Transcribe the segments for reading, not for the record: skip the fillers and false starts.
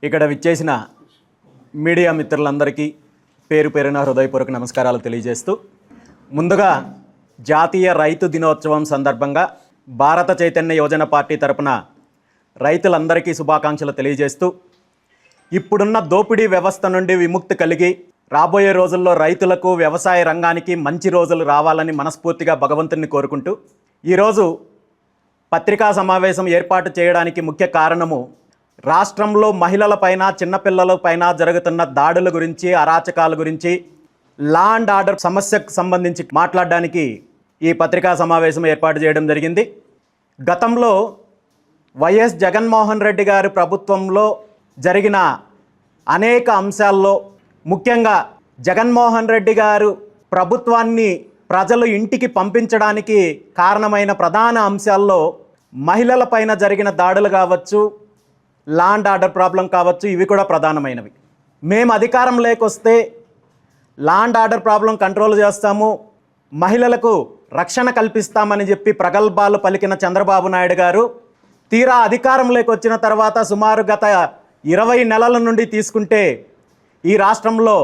ఇక్కడ విచ్చేసిన మీడియా మిత్రులందరికీ పేరు పేరున హృదయపూర్వక నమస్కారాలు తెలియజేస్తూ, ముందుగా జాతీయ రైతు దినోత్సవం సందర్భంగా భారత చైతన్య యోజన పార్టీ తరపున రైతులందరికీ శుభాకాంక్షలు తెలియజేస్తూ, ఇప్పుడున్న దోపిడీ వ్యవస్థ నుండి విముక్తి కలిగి రాబోయే రోజుల్లో రైతులకు వ్యవసాయ రంగానికి మంచి రోజులు రావాలని మనస్ఫూర్తిగా భగవంతుని కోరుకుంటూ, ఈరోజు పత్రికా సమావేశం ఏర్పాటు చేయడానికి ముఖ్య కారణము రాష్ట్రంలో మహిళలపైన చిన్నపిల్లలపైన జరుగుతున్న దాడుల గురించి, అరాచకాల గురించి, లా అండ్ ఆర్డర్ సమస్యకు సంబంధించి మాట్లాడడానికి ఈ పత్రికా సమావేశం ఏర్పాటు చేయడం జరిగింది. గతంలో వైఎస్ జగన్మోహన్ రెడ్డి గారి ప్రభుత్వంలో జరిగిన అనేక అంశాల్లో, ముఖ్యంగా జగన్మోహన్ రెడ్డి గారు ప్రభుత్వాన్ని ప్రజలు ఇంటికి పంపించడానికి కారణమైన ప్రధాన అంశాల్లో మహిళలపైన జరిగిన దాడులు కావచ్చు, లా అండ్ ఆర్డర్ ప్రాబ్లం కావచ్చు, ఇవి కూడా ప్రధానమైనవి. మేము అధికారం లేకొస్తే law and order problem control చేస్తాము, మహిళలకు రక్షణ కల్పిస్తామని చెప్పి ప్రగల్భాలు పలికిన చంద్రబాబు నాయుడు గారు తీరా అధికారం లేకొచ్చిన తర్వాత సుమారు గత 20 నెలల నుండి తీసుకుంటే ఈ రాష్ట్రంలో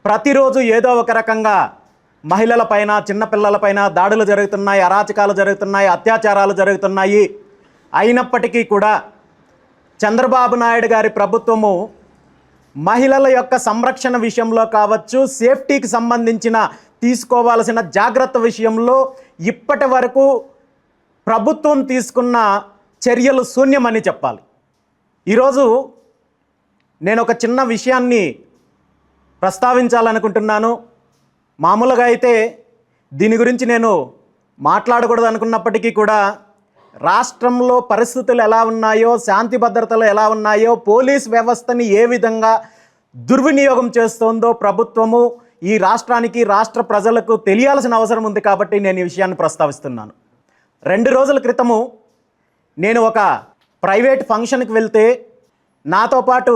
ప్రతిరోజు ఏదో ఒక రకంగా మహిళలపైన, చిన్నపిల్లలపైన దాడులు జరుగుతున్నాయి, అరాచకాలు జరుగుతున్నాయి, అత్యాచారాలు జరుగుతున్నాయి. అయినప్పటికీ కూడా చంద్రబాబు నాయుడు గారి ప్రభుత్వము మహిళల యొక్క సంరక్షణ విషయంలో కావచ్చు, సేఫ్టీకి సంబంధించిన తీసుకోవాల్సిన జాగ్రత్త విషయంలో ఇప్పటి వరకు ప్రభుత్వం తీసుకున్న చర్యలు శూన్యమని చెప్పాలి. ఈరోజు నేను ఒక చిన్న విషయాన్ని ప్రస్తావించాలనుకుంటున్నాను. మామూలుగా అయితే దీని గురించి నేను మాట్లాడకూడదు అనుకున్నప్పటికీ కూడా రాష్ట్రంలో పరిస్థితులు ఎలా ఉన్నాయో, శాంతి భద్రతలు ఎలా ఉన్నాయో, పోలీస్ వ్యవస్థని ఏ విధంగా దుర్వినియోగం చేస్తోందో ప్రభుత్వము ఈ రాష్ట్రానికి, రాష్ట్ర ప్రజలకు తెలియాల్సిన అవసరం ఉంది. కాబట్టి నేను ఈ విషయాన్ని ప్రస్తావిస్తున్నాను. 2 రోజుల క్రితము నేను ఒక ప్రైవేట్ ఫంక్షన్కి వెళ్తే నాతో పాటు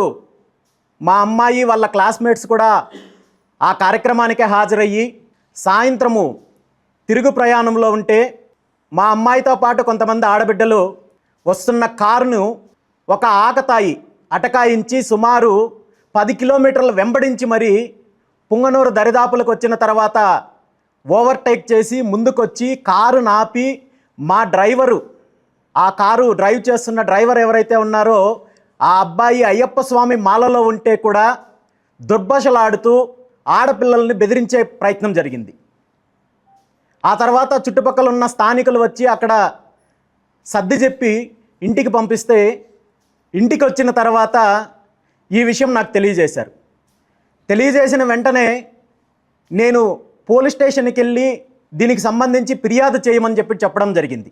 మా అమ్మాయి వాళ్ళ క్లాస్మేట్స్ కూడా ఆ కార్యక్రమానికే హాజరయ్యి సాయంత్రము తిరుగు ప్రయాణంలో ఉంటే మా అమ్మాయితో పాటు కొంతమంది ఆడబిడ్డలు వస్తున్న కారును ఒక ఆకతాయి అటకాయించి సుమారు 10 కిలోమీటర్లు వెంబడించి మరి పుంగనూరు దరిదాపులకు వచ్చిన తర్వాత ఓవర్టేక్ చేసి ముందుకొచ్చి కారు నాపి మా డ్రైవరు, ఆ కారు డ్రైవ్ చేస్తున్న డ్రైవర్ ఎవరైతే ఉన్నారో ఆ అబ్బాయి అయ్యప్ప స్వామి మాలలో ఉంటే కూడా దుర్భాషలాడుతూ ఆడపిల్లల్ని బెదిరించే ప్రయత్నం జరిగింది. ఆ తర్వాత చుట్టుపక్కల ఉన్న స్థానికులు వచ్చి అక్కడ సర్ది చెప్పి ఇంటికి పంపిస్తే, ఇంటికి వచ్చిన తర్వాత ఈ విషయం నాకు తెలియజేశారు. తెలియజేసిన వెంటనే నేను పోలీస్ స్టేషన్కి వెళ్ళి దీనికి సంబంధించి ఫిర్యాదు చేయమని చెప్పడం జరిగింది.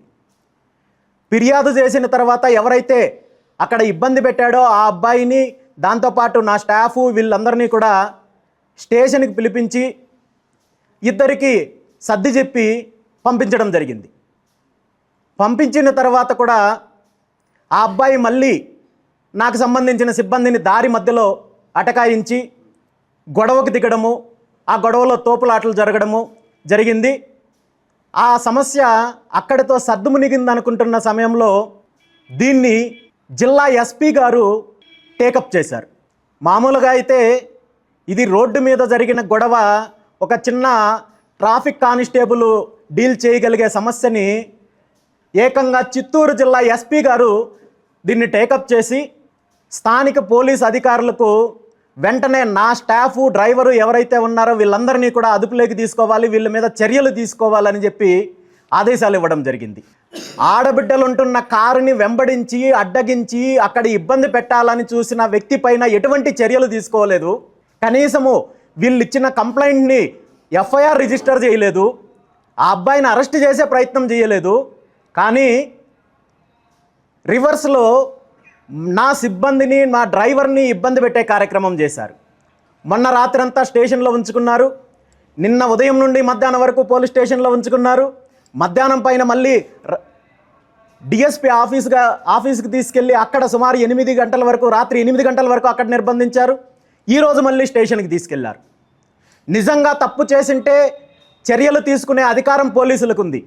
ఫిర్యాదు చేసిన తర్వాత ఎవరైతే అక్కడ ఇబ్బంది పెట్టాడో ఆ అబ్బాయిని, దాంతోపాటు నా స్టాఫు వీళ్ళందరినీ కూడా స్టేషన్కి పిలిపించి ఇద్దరికి సర్ది చెప్పి పంపించడం జరిగింది. పంపించిన తర్వాత కూడా ఆ అబ్బాయి మళ్ళీ నాకు సంబంధించిన సిబ్బందిని దారి మధ్యలో అటకాయించి గొడవకు దిగడము, ఆ గొడవలో తోపులాటలు జరగడము జరిగింది. ఆ సమస్య అక్కడితో సద్దుమునిగింది అనుకుంటున్న సమయంలో దీన్ని జిల్లా ఎస్పీ గారు టేకప్ చేశారు. మామూలుగా అయితే ఇది రోడ్డు మీద జరిగిన గొడవ, ఒక చిన్న ట్రాఫిక్ కానిస్టేబుల్ డీల్ చేయగలిగే సమస్యని ఏకంగా చిత్తూరు జిల్లా ఎస్పీ గారు దీన్ని టేకప్ చేసి స్థానిక పోలీస్ అధికారులకు వెంటనే నా స్టాఫు, డ్రైవరు ఎవరైతే ఉన్నారో వీళ్ళందరినీ కూడా అదుపులోకి తీసుకోవాలి, వీళ్ళ మీద చర్యలు తీసుకోవాలని చెప్పి ఆదేశాలు ఇవ్వడం జరిగింది. ఆడబిడ్డలు ఉంటున్న కారుని వెంబడించి అడ్డగించి అక్కడ ఇబ్బంది పెట్టాలని చూసిన వ్యక్తి పైన ఎటువంటి చర్యలు తీసుకోలేదు. కనీసము వీళ్ళు ఇచ్చిన కంప్లైంట్ని ఎఫ్ఐఆర్ రిజిస్టర్ చేయలేదు, ఆ అబ్బాయిని అరెస్ట్ చేసే ప్రయత్నం చేయలేదు. కానీ రివర్స్లో నా సిబ్బందిని, నా డ్రైవర్ని ఇబ్బంది పెట్టే కార్యక్రమం చేశారు. మొన్న రాత్రంతా స్టేషన్లో ఉంచుకున్నారు, నిన్న ఉదయం నుండి మధ్యాహ్నం వరకు పోలీస్ స్టేషన్లో ఉంచుకున్నారు. మధ్యాహ్నం పైన మళ్ళీ డిఎస్పీ ఆఫీస్కి తీసుకెళ్ళి అక్కడ సుమారు 8 గంటల వరకు, రాత్రి 8 గంటల వరకు అక్కడ నిర్బంధించారు. ఈరోజు మళ్ళీ స్టేషన్కి తీసుకెళ్లారు. నిజంగా తప్పు చేసింటే చర్యలు తీసుకునే అధికారం పోలీసులకు ఉంది.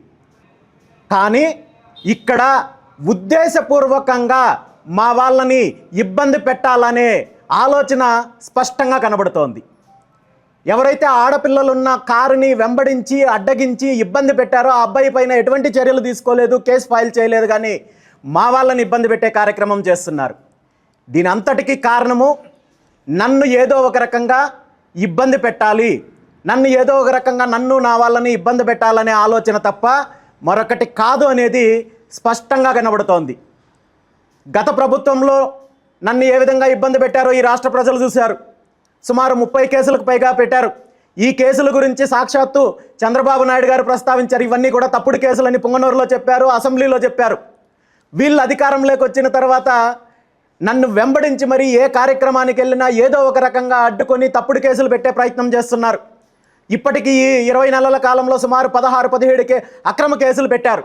కానీ ఇక్కడ ఉద్దేశపూర్వకంగా మా వాళ్ళని ఇబ్బంది పెట్టాలనే ఆలోచన స్పష్టంగా కనబడుతోంది. ఎవరైతే ఆడపిల్లలున్న కారుని వెంబడించి అడ్డగించి ఇబ్బంది పెట్టారో ఆ అబ్బాయి పైన ఎటువంటి చర్యలు తీసుకోలేదు, కేసు ఫైల్ చేయలేదు, కానీ మా వాళ్ళని ఇబ్బంది పెట్టే కార్యక్రమం చేస్తున్నారు. దీని అంతటికీ కారణము నన్ను ఏదో ఒక రకంగా ఇబ్బంది పెట్టాలి, నన్ను ఏదో ఒక రకంగా నన్ను నా వాళ్ళని ఇబ్బంది పెట్టాలనే ఆలోచన తప్ప మరొకటి కాదు అనేది స్పష్టంగా కనబడుతోంది. గత ప్రభుత్వంలో నన్ను ఏ విధంగా ఇబ్బంది పెట్టారో ఈ రాష్ట్ర ప్రజలు చూశారు. సుమారు 30 కేసులకు పైగా పెట్టారు. ఈ కేసుల గురించి సాక్షాత్తు చంద్రబాబు నాయుడు గారు ప్రస్తావించారు. ఇవన్నీ కూడా తప్పుడు కేసులని పుంగనూరులో చెప్పారు, అసెంబ్లీలో చెప్పారు. వీళ్ళు అధికారంలోకి వచ్చిన తర్వాత నన్ను వెంబడించి మరి ఏ కార్యక్రమానికి వెళ్ళినా ఏదో ఒక రకంగా అడ్డుకొని తప్పుడు కేసులు పెట్టే ప్రయత్నం చేస్తున్నారు. ఇప్పటికీ ఈ 20 నెలల కాలంలో సుమారు 16-17 అక్రమ కేసులు పెట్టారు.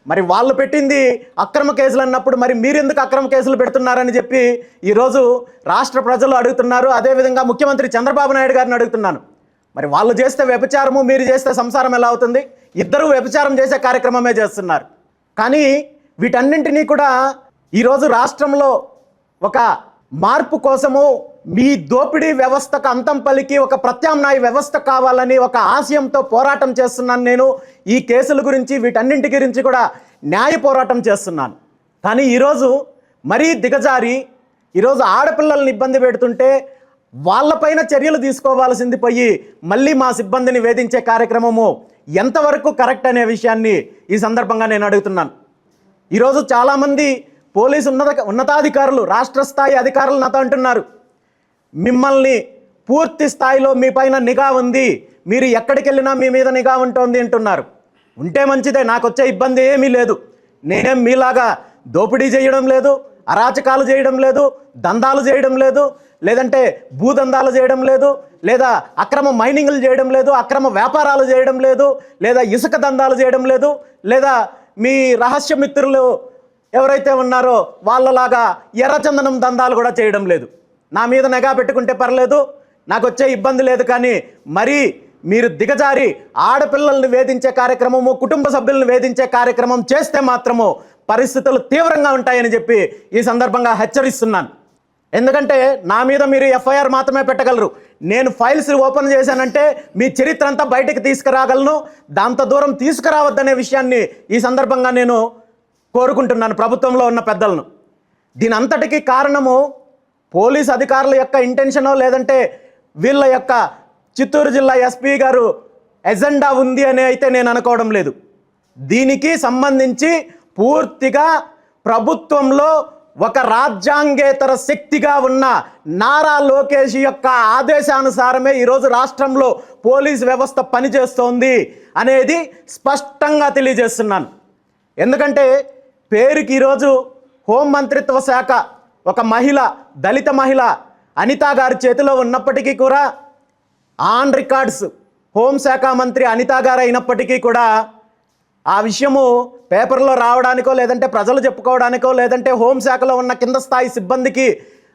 మరి వాళ్ళు పెట్టింది అక్రమ కేసులు అన్నప్పుడు మరి మీరెందుకు అక్రమ కేసులు పెడుతున్నారని చెప్పి ఈరోజు రాష్ట్ర ప్రజలు అడుగుతున్నారు. అదేవిధంగా ముఖ్యమంత్రి చంద్రబాబు నాయుడు గారిని అడుగుతున్నాను. మరి వాళ్ళు చేస్తే వ్యభిచారము, మీరు చేస్తే సంసారం ఎలా అవుతుంది? ఇద్దరూ వ్యభిచారం చేసే కార్యక్రమమే చేస్తున్నారు. కానీ వీటన్నింటినీ కూడా ఈరోజు రాష్ట్రంలో ఒక మార్పు కోసము మీ దోపిడీ వ్యవస్థకు అంతం పలికి ఒక ప్రత్యామ్నాయ వ్యవస్థ కావాలని ఒక ఆశయంతో పోరాటం చేస్తున్నాను. నేను ఈ కేసుల గురించి వీటన్నింటి గురించి కూడా న్యాయ పోరాటం చేస్తున్నాను. కానీ ఈరోజు మరీ దిగజారి ఈరోజు ఆడపిల్లల్ని ఇబ్బంది పెడుతుంటే వాళ్ళపైన చర్యలు తీసుకోవాల్సింది పోయి మళ్ళీ మా సిబ్బందిని వేధించే కార్యక్రమము ఎంతవరకు కరెక్ట్ అనే విషయాన్ని ఈ సందర్భంగా నేను అడుగుతున్నాను. ఈరోజు చాలామంది పోలీసు ఉన్నతాధికారులు, రాష్ట్ర స్థాయి అధికారులు నాతో అంటున్నారు, మిమ్మల్ని పూర్తి స్థాయిలో మీ పైన నిఘా ఉంది, మీరు ఎక్కడికి వెళ్ళినా మీ మీద నిఘా ఉంటుంది అంటున్నారు. ఉంటే మంచిదే, నాకు వచ్చే ఇబ్బంది ఏమీ లేదు. నేనేం మీలాగా దోపిడీ చేయడం లేదు, అరాచకాలు చేయడం లేదు, దందాలు చేయడం లేదు, లేదంటే భూదందాలు చేయడం లేదు, లేదా అక్రమ మైనింగ్లు చేయడం లేదు, అక్రమ వ్యాపారాలు చేయడం లేదు, లేదా ఇసుక దందాలు చేయడం లేదు, లేదా మీ రహస్య మిత్రులు ఎవరైతే ఉన్నారో వాళ్ళలాగా ఎర్రచందనం దందాలు కూడా చేయడం లేదు. నా మీద నిఘా పెట్టుకుంటే పర్లేదు, నాకు వచ్చే ఇబ్బంది లేదు. కానీ మరీ మీరు దిగజారి ఆడపిల్లల్ని వేధించే కార్యక్రమము, కుటుంబ సభ్యులను వేధించే కార్యక్రమం చేస్తే మాత్రము పరిస్థితులు తీవ్రంగా ఉంటాయని చెప్పి ఈ సందర్భంగా హెచ్చరిస్తున్నాను. ఎందుకంటే నా మీద మీరు ఎఫ్ఐఆర్ మాత్రమే పెట్టగలరు. నేను ఫైల్స్ ఓపెన్ చేశానంటే మీ చరిత్ర అంతా బయటకు తీసుకురాగలను. దాంత దూరం తీసుకురావద్దనే విషయాన్ని ఈ సందర్భంగా నేను కోరుకుంటున్నాను ప్రభుత్వంలో ఉన్న పెద్దలను. దీని అంతటికీ కారణము పోలీస్ అధికారుల యొక్క ఇంటెన్షనో లేదంటే వీళ్ళ యొక్క చిత్తూరు జిల్లా ఎస్పీ గారు ఎజెండా ఉంది అని అయితే నేను అనుకోవడం లేదు. దీనికి సంబంధించి పూర్తిగా ప్రభుత్వంలో ఒక రాజ్యాంగేతర శక్తిగా ఉన్న నారా లోకేష్ యొక్క ఆదేశానుసారమే ఈరోజు రాష్ట్రంలో పోలీస్ వ్యవస్థ పనిచేస్తోంది అనేది స్పష్టంగా తెలియజేస్తున్నాను. ఎందుకంటే పేరుకి ఈరోజు హోంమంత్రిత్వ శాఖ ఒక మహిళ, దళిత మహిళ అనితా గారి చేతిలో ఉన్నప్పటికీ కూడా ఆన్ రికార్డ్స్ హోంశాఖ మంత్రి అనితా గారు అయినప్పటికీ కూడా ఆ విషయము పేపర్లో రావడానికో లేదంటే ప్రజలు చెప్పుకోవడానికో లేదంటే హోంశాఖలో ఉన్న కింద స్థాయి సిబ్బందికి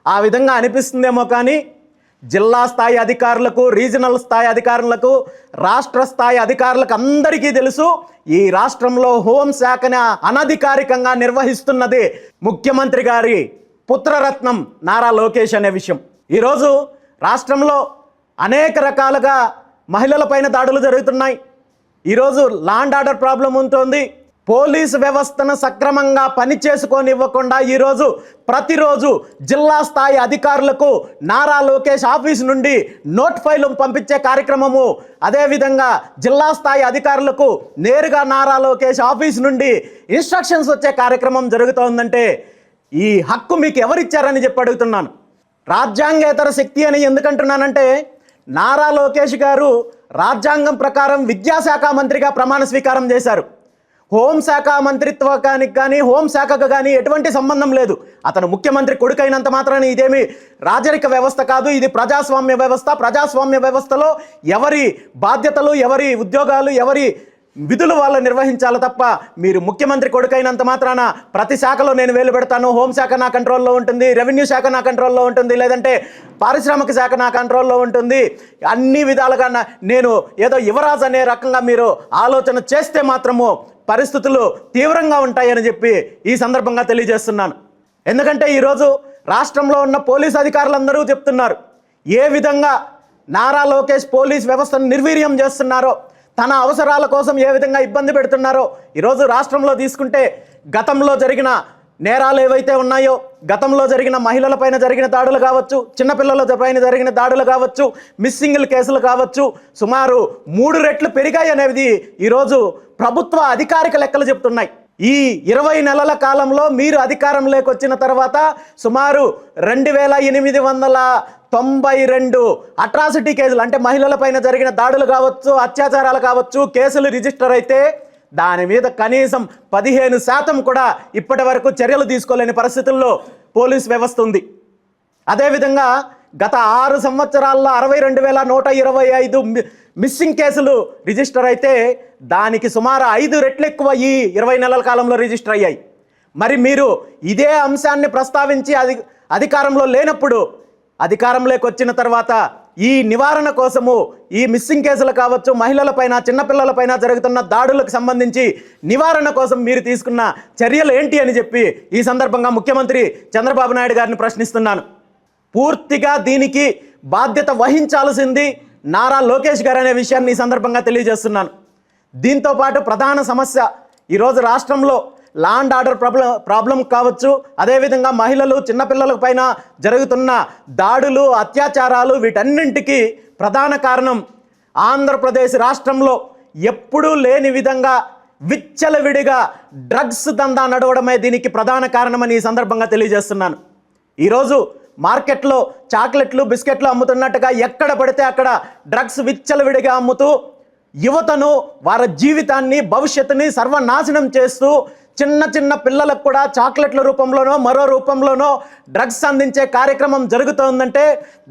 ఆ విధంగా అనిపిస్తుందేమో, కానీ జిల్లా స్థాయి అధికారులకు, రీజనల్ స్థాయి అధికారులకు, రాష్ట్ర స్థాయి అధికారులకు అందరికీ తెలుసు ఈ రాష్ట్రంలో హోంశాఖని అనధికారికంగా నిర్వహిస్తున్నది ముఖ్యమంత్రి గారి పుత్రరత్నం నారా లోకేష్ అనే విషయం. ఈరోజు రాష్ట్రంలో అనేక రకాలుగా మహిళలపైన దాడులు జరుగుతున్నాయి. ఈరోజు లా అండ్ ఆర్డర్ ప్రాబ్లం ఉంటుంది. పోలీసు వ్యవస్థను సక్రమంగా పనిచేసుకోనివ్వకుండా ఈరోజు ప్రతిరోజు జిల్లా స్థాయి అధికారులకు నారా లోకేష్ ఆఫీస్ నుండి నోట్ ఫైల్ పంపించే కార్యక్రమము, అదేవిధంగా జిల్లా స్థాయి అధికారులకు నేరుగా నారా లోకేష్ ఆఫీస్ నుండి ఇన్స్ట్రక్షన్స్ వచ్చే కార్యక్రమం జరుగుతోందంటే ఈ హక్కు మీకు ఎవరిచ్చారని చెప్పి అడుగుతున్నాను. రాజ్యాంగేతర శక్తి అని ఎందుకంటున్నానంటే నారా లోకేష్ గారు రాజ్యాంగం ప్రకారం విద్యాశాఖ మంత్రిగా ప్రమాణ స్వీకారం చేశారు. హోంశాఖ మంత్రిత్వానికి కానీ హోంశాఖకు కానీ ఎటువంటి సంబంధం లేదు. అతను ముఖ్యమంత్రి కొడుకైనంత మాత్రాన ఇదేమి రాజరిక వ్యవస్థ కాదు, ఇది ప్రజాస్వామ్య వ్యవస్థ. ప్రజాస్వామ్య వ్యవస్థలో ఎవరి బాధ్యతలు, ఎవరి ఉద్యోగాలు, ఎవరి విధులు వాళ్ళు నిర్వహించాలి తప్ప మీరు ముఖ్యమంత్రి కొడుకైనంత మాత్రాన ప్రతి శాఖలో నేను వేలు పెడతాను, హోంశాఖ నా కంట్రోల్లో ఉంటుంది, రెవెన్యూ శాఖ నా కంట్రోల్లో ఉంటుంది, లేదంటే పారిశ్రామిక శాఖ నా కంట్రోల్లో ఉంటుంది, అన్ని విధాలుగా నేను ఏదో యువరాజు అనే రకంగా మీరు ఆలోచన చేస్తే మాత్రము పరిస్థితులు తీవ్రంగా ఉంటాయని చెప్పి ఈ సందర్భంగా తెలియజేస్తున్నాను. ఎందుకంటే ఈరోజు రాష్ట్రంలో ఉన్న పోలీస్ అధికారులందరూ చెప్తున్నారు ఏ విధంగా నారా లోకేష్ పోలీస్ వ్యవస్థను నిర్వీర్యం చేస్తున్నారో, తన అవసరాల కోసం ఏ విధంగా ఇబ్బంది పెడుతున్నారో. ఈరోజు రాష్ట్రంలో తీసుకుంటే గతంలో జరిగిన నేరాలు ఏవైతే ఉన్నాయో, గతంలో జరిగిన మహిళలపైన జరిగిన దాడులు కావచ్చు, చిన్నపిల్లల పైన జరిగిన దాడులు కావచ్చు, మిస్సింగ్ల కేసులు కావచ్చు, సుమారు 3 రెట్లు పెరిగాయి అనేది ఈరోజు ప్రభుత్వ అధికారిక లెక్కలు చెప్తున్నాయి. ఈ 20 నెలల కాలంలో మీరు అధికారంలోకి వచ్చిన తర్వాత సుమారు 2892 అట్రాసిటీ కేసులు, అంటే మహిళలపైన జరిగిన దాడులు కావచ్చు, అత్యాచారాలు కావచ్చు, కేసులు రిజిస్టర్ అయితే దాని మీద కనీసం 15% కూడా ఇప్పటి వరకు చర్యలు తీసుకోలేని పరిస్థితుల్లో పోలీస్ వ్యవస్థ ఉంది. అదేవిధంగా గత 6 సంవత్సరాల్లో 62,125 మిస్సింగ్ కేసులు రిజిస్టర్ అయితే దానికి సుమారు 5 రెట్లు ఎక్కువ ఈ 20 నెలల కాలంలో రిజిస్టర్ అయ్యాయి. మరి మీరు ఇదే అంశాన్ని ప్రస్తావించి అధికారంలో లేనప్పుడు అధికారంలోకి వచ్చిన తర్వాత ఈ నివారణ కోసము ఈ మిస్సింగ్ కేసులు కావచ్చు, మహిళలపైన చిన్నపిల్లలపైన జరుగుతున్న దాడులకు సంబంధించి నివారణ కోసం మీరు తీసుకున్న చర్యలు ఏంటి అని చెప్పి ఈ సందర్భంగా ముఖ్యమంత్రి చంద్రబాబు నాయుడు గారిని ప్రశ్నిస్తున్నాను. పూర్తిగా దీనికి బాధ్యత వహించాల్సింది నారా లోకేష్ గారు అనే విషయాన్ని ఈ సందర్భంగా తెలియజేస్తున్నాను. దీంతో పాటు ప్రధాన సమస్య ఈరోజు రాష్ట్రంలో లా అండ్ ఆర్డర్ ప్రాబ్లం కావచ్చు, అదేవిధంగా మహిళలు చిన్నపిల్లల పైన జరుగుతున్న దాడులు, అత్యాచారాలు, వీటన్నింటికి ప్రధాన కారణం ఆంధ్రప్రదేశ్ రాష్ట్రంలో ఎప్పుడూ లేని విధంగా విచ్చలవిడిగా డ్రగ్స్ దందా నడవడమే దీనికి ప్రధాన కారణమని ఈ సందర్భంగా తెలియజేస్తున్నాను. ఈరోజు మార్కెట్లో చాక్లెట్లు, బిస్కెట్లు అమ్ముతున్నట్టుగా ఎక్కడ పడితే అక్కడ డ్రగ్స్ విచ్చలవిడిగా అమ్ముతూ యువతను, వారి జీవితాన్ని, భవిష్యత్తుని సర్వనాశనం చేస్తూ చిన్న చిన్న పిల్లలకు కూడా చాక్లెట్ల రూపంలోనో మరో రూపంలోనో డ్రగ్స్ అందించే కార్యక్రమం జరుగుతోందంటే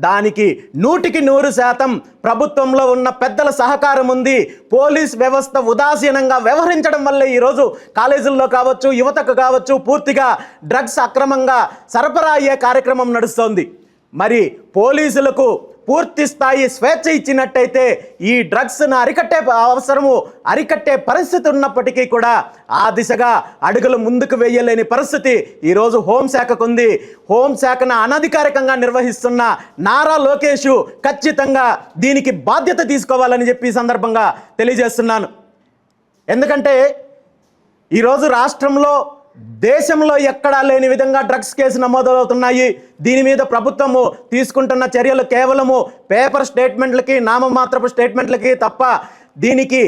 దానికి 100% ప్రభుత్వంలో ఉన్న పెద్దల సహకారం ఉంది. పోలీస్ వ్యవస్థ ఉదాసీనంగా వ్యవహరించడం వల్లే ఈరోజు కాలేజీల్లో కావచ్చు, యువతకు కావచ్చు, పూర్తిగా డ్రగ్స్ అక్రమంగా సరఫరా అయ్యే కార్యక్రమం నడుస్తోంది. మరి పోలీసులకు పూర్తి స్థాయి స్వేచ్ఛ ఇచ్చినట్టయితే ఈ డ్రగ్స్ను అరికట్టే పరిస్థితి ఉన్నప్పటికీ కూడా ఆ దిశగా అడుగులు ముందుకు వేయలేని పరిస్థితి ఈరోజు హోంశాఖకు ఉంది. హోంశాఖను అనధికారికంగా నిర్వహిస్తున్న నారా లోకేష్ ఖచ్చితంగా దీనికి బాధ్యత తీసుకోవాలని చెప్పి ఈ సందర్భంగా తెలియజేస్తున్నాను. ఎందుకంటే ఈరోజు రాష్ట్రంలో, దేశంలో ఎక్కడా లేని విధంగా డ్రగ్స్ కేసు నమోదవుతున్నాయి. దీని మీద ప్రభుత్వము తీసుకుంటున్న చర్యలు కేవలము పేపర్ స్టేట్మెంట్లకి, నామమాత్రపు స్టేట్మెంట్లకి తప్ప దీనికి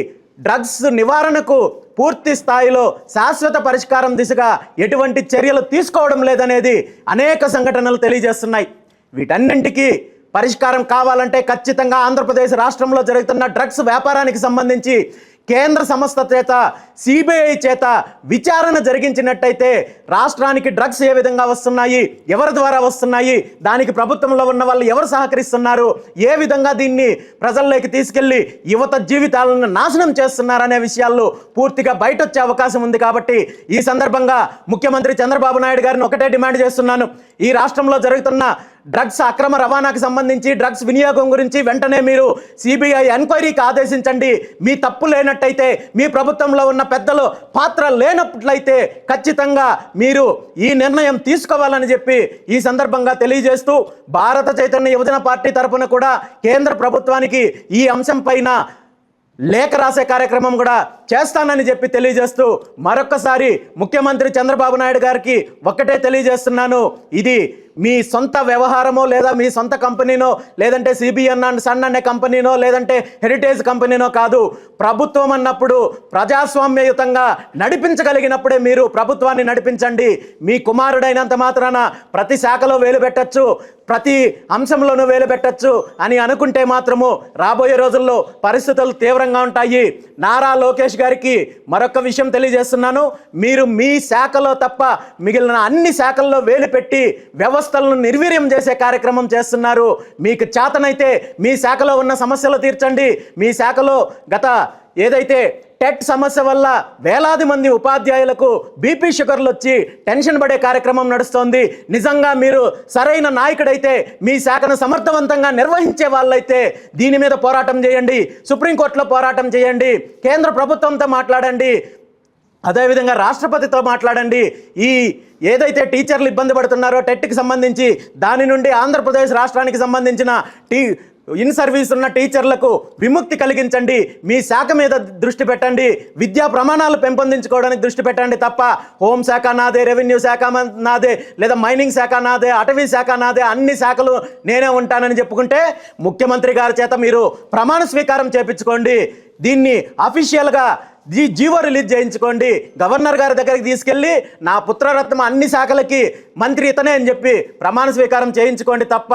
డ్రగ్స్ నివారణకు పూర్తి స్థాయిలో శాశ్వత పరిష్కారం దిశగా ఎటువంటి చర్యలు తీసుకోవడం లేదనేది అనేక సంఘటనలు తెలియజేస్తున్నాయి. వీటన్నింటికీ పరిష్కారం కావాలంటే ఖచ్చితంగా ఆంధ్రప్రదేశ్ రాష్ట్రంలో జరుగుతున్న డ్రగ్స్ వ్యాపారానికి సంబంధించి కేంద్ర సంస్థ చేత, సిబిఐ చేత విచారణ జరిగించినట్టయితే రాష్ట్రానికి డ్రగ్స్ ఏ విధంగా వస్తున్నాయి, ఎవరి ద్వారా వస్తున్నాయి, దానికి ప్రభుత్వంలో ఉన్న వాళ్ళు ఎవరు సహకరిస్తున్నారు, ఏ విధంగా దీన్ని ప్రజల్లోకి తీసుకెళ్లి యువత జీవితాలను నాశనం చేస్తున్నారనే విషయాలు పూర్తిగా బయటొచ్చే అవకాశం ఉంది. కాబట్టి ఈ సందర్భంగా ముఖ్యమంత్రి చంద్రబాబు నాయుడు గారిని ఒకటే డిమాండ్ చేస్తున్నాను. ఈ రాష్ట్రంలో జరుగుతున్న డ్రగ్స్ అక్రమ రవాణాకు సంబంధించి, డ్రగ్స్ వినియోగం గురించి వెంటనే మీరు సిబిఐ ఎంక్వైరీకి ఆదేశించండి. మీ తప్పు లేనట్టయితే, మీ ప్రభుత్వంలో ఉన్న పెద్దలు పాత్ర లేనట్లయితే ఖచ్చితంగా మీరు ఈ నిర్ణయం తీసుకోవాలని చెప్పి ఈ సందర్భంగా తెలియజేస్తూ, భారత చైతన్య యువజన పార్టీ తరఫున కూడా కేంద్ర ప్రభుత్వానికి ఈ అంశం పైన లేఖ రాసే కార్యక్రమం కూడా చేస్తానని చెప్పి తెలియజేస్తూ, మరొక్కసారి ముఖ్యమంత్రి చంద్రబాబు నాయుడు గారికి ఒక్కటే తెలియజేస్తున్నాను. ఇది మీ సొంత వ్యవహారమో, లేదా మీ సొంత కంపెనీనో, లేదంటే సిబిఎన్ అండ్ సన్ అనే కంపెనీనో, లేదంటే హెరిటేజ్ కంపెనీనో కాదు. ప్రభుత్వం అన్నప్పుడు ప్రజాస్వామ్యయుతంగా నడిపించగలిగినప్పుడే మీరు ప్రభుత్వాన్ని నడిపించండి. మీ కుమారుడైనంత మాత్రాన ప్రతి శాఖలో వేలు పెట్టచ్చు, ప్రతి అంశంలోనూ వేలు పెట్టచ్చు అని అనుకుంటే మాత్రము రాబోయే రోజుల్లో పరిస్థితులు తీవ్రంగా ఉంటాయి. నారా లోకేష్ గారికి మరొక విషయం తెలియజేస్తున్నాను. మీరు మీ శాఖలో తప్ప మిగిలిన అన్ని శాఖల్లో వేలు పెట్టి వ్యవస్థలను నిర్వీర్యం చేసే కార్యక్రమం చేస్తున్నారు. మీకు చేతనైతే మీ శాఖలో ఉన్న సమస్యలు తీర్చండి. మీ శాఖలో గత ఏదైతే టెట్ సమస్య వల్ల వేలాది మంది ఉపాధ్యాయులకు బీపీ షుగర్లు వచ్చి టెన్షన్ పడే కార్యక్రమం నడుస్తోంది. నిజంగా మీరు సరైన నాయకుడైతే, మీ శాఖను సమర్థవంతంగా నిర్వహించే వాళ్ళైతే దీని మీద పోరాటం చేయండి, సుప్రీంకోర్టులో పోరాటం చేయండి, కేంద్ర ప్రభుత్వంతో మాట్లాడండి. అదేవిధంగా రాష్ట్రపతితో మాట్లాడండి. ఈ ఏదైతే టీచర్లు ఇబ్బంది పడుతున్నారో టెట్కి సంబంధించి దాని నుండి ఆంధ్రప్రదేశ్ రాష్ట్రానికి సంబంధించిన ఇన్ సర్వీస్ ఉన్న టీచర్లకు విముక్తి కలిగించండి. మీ శాఖ మీద దృష్టి పెట్టండి, విద్యా ప్రమాణాలు పెంపొందించుకోవడానికి దృష్టి పెట్టండి తప్ప హోంశాఖ నాదే, రెవెన్యూ శాఖ నాదే, లేదా మైనింగ్ శాఖ నాదే, అటవీ శాఖ నాదే, అన్ని శాఖలు నేనే ఉంటానని చెప్పుకుంటే ముఖ్యమంత్రి గారి చేత మీరు ప్రమాణ స్వీకారం చేపించుకోండి. దీన్ని అఫీషియల్గా జీవో రిలీజ్ చేయించుకోండి. గవర్నర్ గారి దగ్గరికి తీసుకెళ్ళి నా పుత్రరత్నం అన్ని శాఖలకి మంత్రి ఇతనే అని చెప్పి ప్రమాణ స్వీకారం చేయించుకోండి తప్ప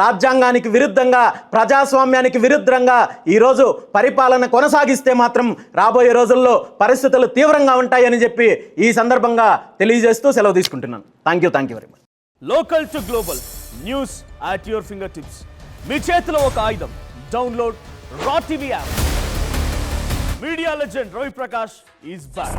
రాజ్యాంగానికి విరుద్ధంగా, ప్రజాస్వామ్యానికి విరుద్ధంగా ఈరోజు పరిపాలన కొనసాగిస్తే మాత్రం రాబోయే రోజుల్లో పరిస్థితులు తీవ్రంగా ఉంటాయని చెప్పి ఈ సందర్భంగా తెలియజేస్తూ సెలవు తీసుకుంటున్నాను. Thank you very much. Local to global news at your fingertips. మీ చేతిలో ఒక ఆయుధం. డౌన్లోడ్ రా TV app. Media legend Ravi Prakash is back.